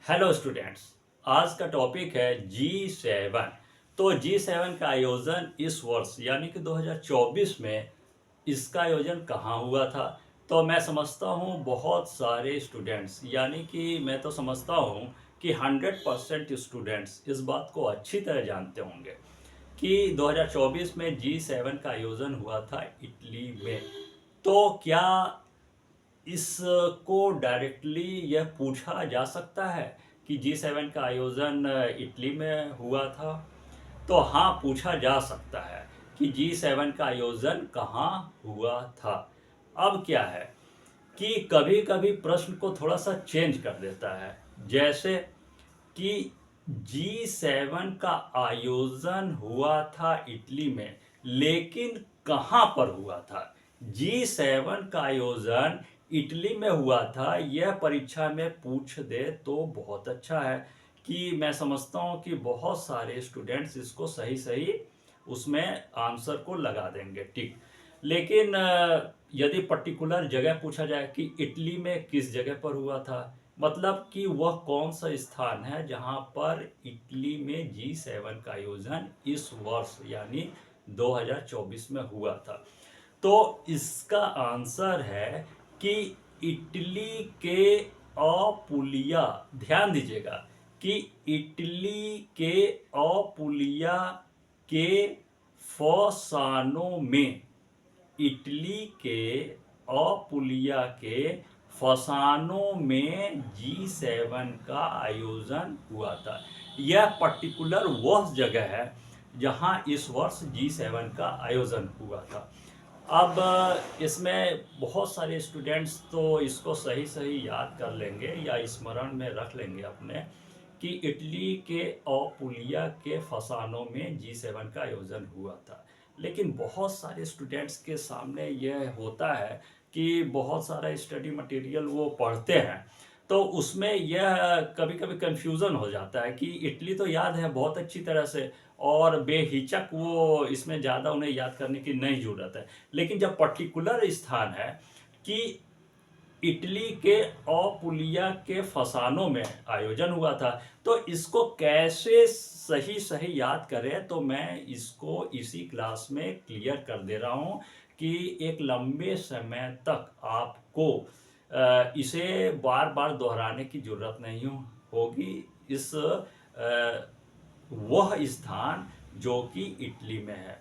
Hello students. आज का topic है G7। तो G7 का आयोजन इस वर्ष यानी कि 2024 में इसका आयोजन कहाँ हुआ था। तो मैं समझता हूँ बहुत सारे स्टूडेंट्स यानी कि मैं तो समझता हूँ कि 100% स्टूडेंट्स इस बात को अच्छी तरह जानते होंगे कि 2024 में G7 का आयोजन हुआ था इटली में। तो क्या इसको डायरेक्टली यह पूछा जा सकता है कि G7 का आयोजन इटली में हुआ था। तो हाँ, पूछा जा सकता है कि G7 का आयोजन कहाँ हुआ था। अब क्या है कि कभी कभी प्रश्न को थोड़ा सा चेंज कर देता है, जैसे कि G7 का आयोजन हुआ था इटली में, लेकिन कहाँ पर हुआ था। G7 का आयोजन इटली में हुआ था, यह परीक्षा में पूछ दे तो बहुत अच्छा है। कि मैं समझता हूँ कि बहुत सारे स्टूडेंट्स इसको सही सही उसमें आंसर को लगा देंगे, ठीक। लेकिन यदि पर्टिकुलर जगह पूछा जाए कि इटली में किस जगह पर हुआ था, मतलब कि वह कौन सा स्थान है जहां पर इटली में G7 का आयोजन इस वर्ष यानी 2024 में हुआ था। तो इसका आंसर है कि इटली के अपुलिया। ध्यान दीजिएगा कि इटली के अपुलिया के फसानो में, इटली के अपुलिया के फसानो में G7 का आयोजन हुआ था। यह पर्टिकुलर वह जगह है जहां इस वर्ष G7 का आयोजन हुआ था। अब इसमें बहुत सारे स्टूडेंट्स तो इसको सही सही याद कर लेंगे या स्मरण में रख लेंगे अपने कि इटली के अपुलिया के फसानो में G7 का आयोजन हुआ था। लेकिन बहुत सारे स्टूडेंट्स के सामने यह होता है कि बहुत सारा स्टडी मटेरियल वो पढ़ते हैं, तो उसमें यह कभी कभी कंफ्यूजन हो जाता है कि इटली तो याद है बहुत अच्छी तरह से और बेहिचक वो इसमें ज़्यादा उन्हें याद करने की नहीं ज़रूरत है। लेकिन जब पर्टिकुलर स्थान है कि इटली के अपुलिया के फसानो में आयोजन हुआ था, तो इसको कैसे सही सही याद करें, तो मैं इसको इसी क्लास में क्लियर कर दे रहा हूं कि एक लंबे समय तक आपको इसे बार बार दोहराने की जरूरत नहीं होगी। इस वह स्थान जो कि इटली में है।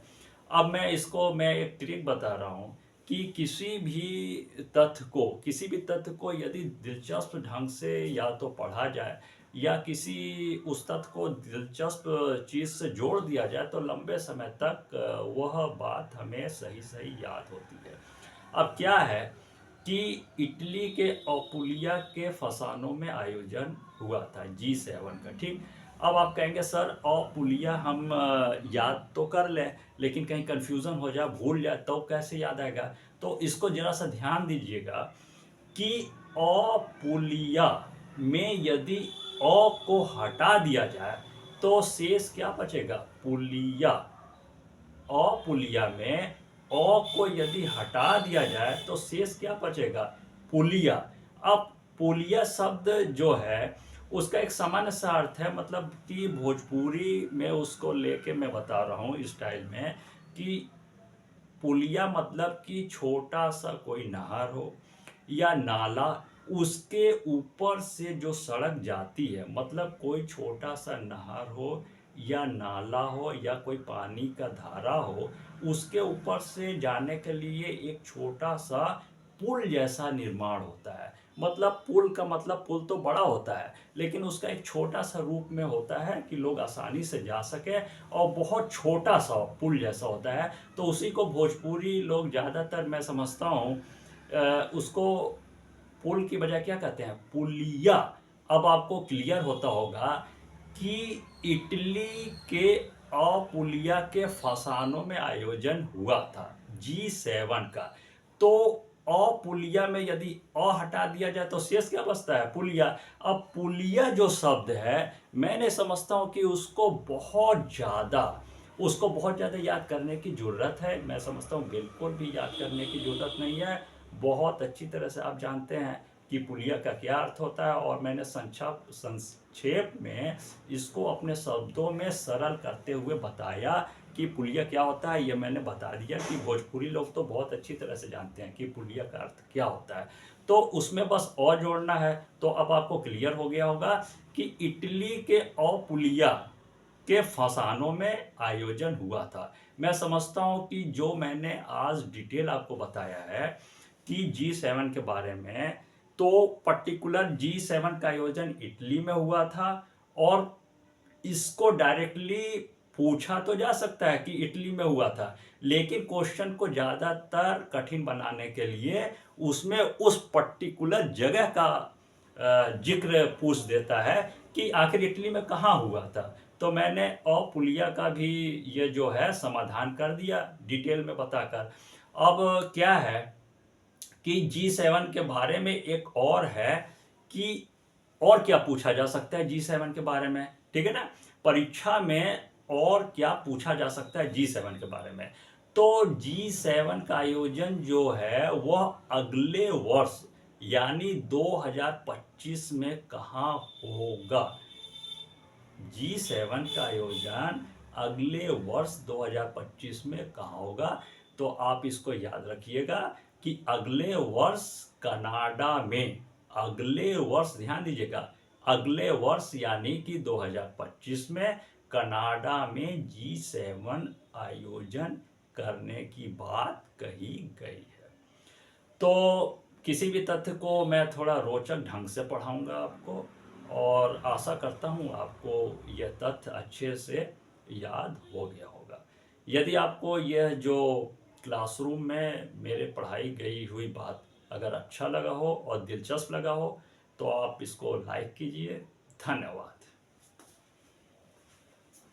अब मैं एक ट्रिक बता रहा हूँ कि किसी भी तथ्य को यदि दिलचस्प ढंग से या तो पढ़ा जाए या किसी उस तथ्य को दिलचस्प चीज़ से जोड़ दिया जाए तो लंबे समय तक वह बात हमें सही सही याद होती है। अब क्या है कि इटली के अपुलिया के फसानो में आयोजन हुआ था G7 का, ठीक। अब आप कहेंगे सर अपुलिया हम याद तो कर लें, लेकिन कहीं कंफ्यूजन हो जाए, भूल जाए तो कैसे याद आएगा। तो इसको जरा सा ध्यान दीजिएगा कि अपुलिया में यदि अ को हटा दिया जाए तो शेष क्या बचेगा, पुलिया। अपुलिया में अ को यदि हटा दिया जाए तो शेष क्या बचेगा, पुलिया। अब पुलिया शब्द जो है उसका एक सामान्य सा अर्थ है, मतलब कि भोजपुरी में उसको लेके मैं बता रहा हूँ स्टाइल में कि पुलिया मतलब कि छोटा सा कोई नहर हो या नाला, उसके ऊपर से जो सड़क जाती है, मतलब कोई छोटा सा नहर हो या नाला हो या कोई पानी का धारा हो, उसके ऊपर से जाने के लिए एक छोटा सा पुल जैसा निर्माण होता है। मतलब पुल का मतलब पुल तो बड़ा होता है, लेकिन उसका एक छोटा सा रूप में होता है कि लोग आसानी से जा सके, और बहुत छोटा सा पुल जैसा होता है। तो उसी को भोजपुरी लोग ज़्यादातर मैं समझता हूँ उसको पुल की बजाय क्या कहते हैं, पुलिया। अब आपको क्लियर होता होगा कि इटली के अपुलिया के फसानो में आयोजन हुआ था G7 का। तो अपुलिया में यदि अ हटा दिया जाए तो शेष क्या बचता है, पुलिया। अब पुलिया जो शब्द है, मैंने समझता हूँ कि उसको बहुत ज़्यादा याद करने की ज़रूरत है। मैं समझता हूँ बिल्कुल भी याद करने की ज़रूरत नहीं है। बहुत अच्छी तरह से आप जानते हैं कि पुलिया का क्या अर्थ होता है, और मैंने संक्षेप में इसको अपने शब्दों में सरल करते हुए बताया कि पुलिया क्या होता है। ये मैंने बता दिया कि भोजपुरी लोग तो बहुत अच्छी तरह से जानते हैं कि पुलिया का अर्थ क्या होता है, तो उसमें बस और जोड़ना है। तो अब आपको क्लियर हो गया होगा कि इटली के पुलिया के फसानों में आयोजन हुआ था। मैं समझता हूँ कि जो मैंने आज डिटेल आपको बताया है कि G7 के बारे में, तो पर्टिकुलर G7 का आयोजन इटली में हुआ था, और इसको डायरेक्टली पूछा तो जा सकता है कि इटली में हुआ था, लेकिन क्वेश्चन को ज़्यादातर कठिन बनाने के लिए उसमें उस पर्टिकुलर जगह का जिक्र पूछ देता है कि आखिर इटली में कहाँ हुआ था। तो मैंने पुलिया का भी ये जो है समाधान कर दिया डिटेल में बताकर। अब क्या है कि G7 के बारे में एक और है कि और क्या पूछा जा सकता है G7 के बारे में, ठीक है ना, परीक्षा में और क्या पूछा जा सकता है G7 के बारे में। तो G7 का आयोजन जो है वह अगले वर्ष यानी 2025 में कहाँ होगा। G7 का आयोजन अगले वर्ष 2025 में कहाँ होगा। तो आप इसको याद रखिएगा कि अगले वर्ष कनाडा में, अगले वर्ष ध्यान दीजिएगा, अगले वर्ष यानी कि 2025 में कनाडा में G7 आयोजन करने की बात कही गई है। तो किसी भी तथ्य को मैं थोड़ा रोचक ढंग से पढ़ाऊंगा आपको, और आशा करता हूं आपको यह तथ्य अच्छे से याद हो गया होगा। यदि आपको यह जो क्लासरूम में मेरे पढ़ाई गई हुई बात अगर अच्छा लगा हो और दिलचस्प लगा हो, तो आप इसको लाइक कीजिए। धन्यवाद।